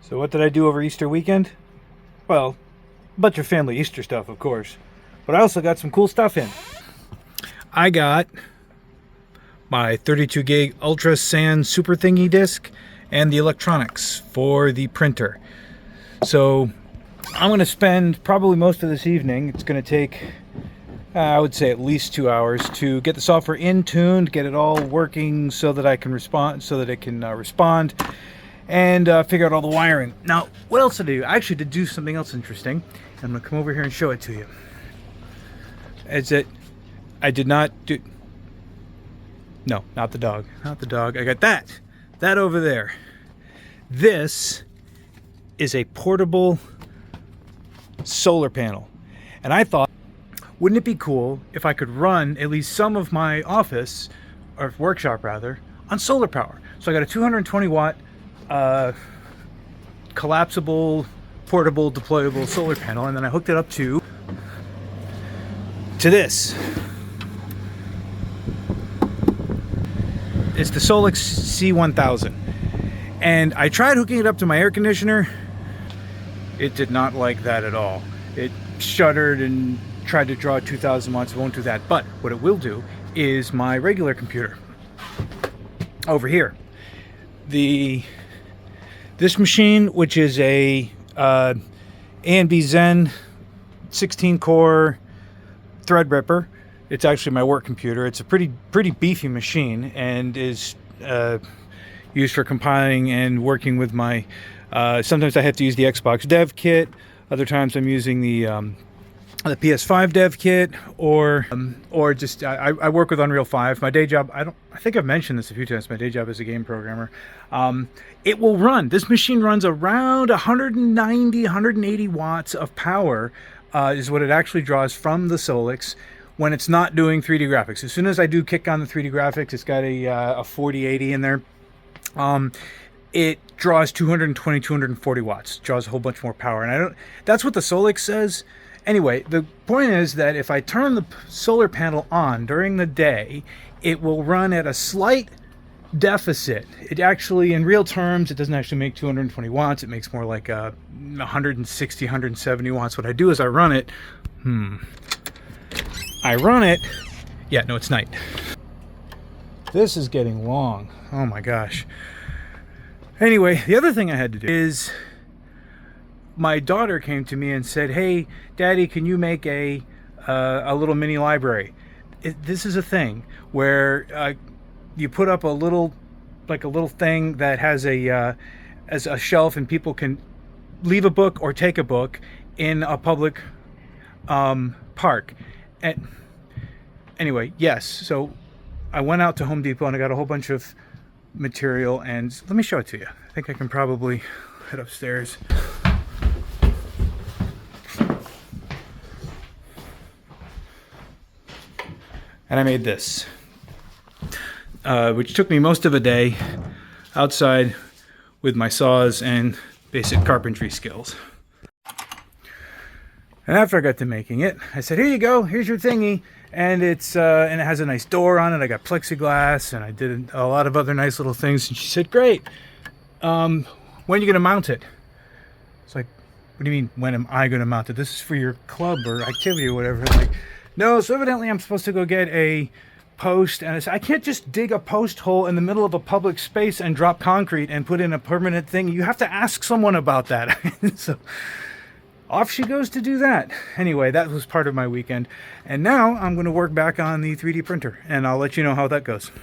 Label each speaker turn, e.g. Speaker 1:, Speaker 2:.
Speaker 1: So what did I do over Easter weekend? Well, a bunch of family Easter stuff, of course. But I also got some cool stuff in. I got my 32 gig Ultra Sand Super Thingy disc and the electronics for the printer. So I'm going to spend probably most of this evening. It's going to take, I would say, at least 2 hours to get the software in tuned, get it all working so that I can respond, and figure out all the wiring. Now, what else did I do? I actually did do something else interesting. I'm going to come over here and show it to you. I did not do... No, not the dog. Not the dog. I got that. That over there. This is a portable solar panel. And I thought, wouldn't it be cool if I could run at least some of my office, or workshop rather, on solar power? So I got a 220 watt collapsible, portable, deployable solar panel, and then I hooked it up to this. It's the Solix C1000. And I tried hooking it up to my air conditioner. It did not like that at all. It shuddered and tried to draw 2000 watts. It won't do that. But what it will do is my regular computer over here. This machine, which is a A&B Zen 16 core Threadripper. It's actually my work computer. It's a pretty beefy machine and is used for compiling and working with my... sometimes I have to use the Xbox dev kit. Other times I'm using the PS5 dev kit, or just I work with Unreal 5. My day job, I think I've mentioned this a few times. My day job is a game programmer. It will run. This machine runs around 190, 180 watts of power. Is what it actually draws from the Solix when it's not doing 3D graphics. As soon as I do kick on the 3D graphics, it's got a 4080 in there. It draws 220, 240 watts. Draws a whole bunch more power, and that's what the Solix says. Anyway, the point is that if I turn the solar panel on during the day, it will run at a slight deficit. It actually, in real terms, it doesn't actually make 220 watts. It makes more like 160, 170 watts. What I do is I run it. Yeah, no, it's night. This is getting long. Oh my gosh. Anyway, the other thing I had to do is my daughter came to me and said, "Hey, Daddy, can you make a little mini library?" This is a thing where you put up a little thing that has as a shelf, and people can leave a book or take a book in a public park. And anyway, yes. So I went out to Home Depot and I got a whole bunch of material, and let me show it to you. I think I can probably head upstairs. And I made this, which took me most of a day outside with my saws and basic carpentry skills. And after I got to making it, I said, "Here you go, here's your thingy." And and it has a nice door on it. I got plexiglass, and I did a lot of other nice little things. And she said, "Great. When are you going to mount it?" It's like, "What do you mean, when am I going to mount it? This is for your club or activity or whatever." Like, no, so evidently I'm supposed to go get a post, and I can't just dig a post hole in the middle of a public space and drop concrete and put in a permanent thing. You have to ask someone about that. So off she goes to do that. Anyway, that was part of my weekend. And now I'm going to work back on the 3D printer, and I'll let you know how that goes.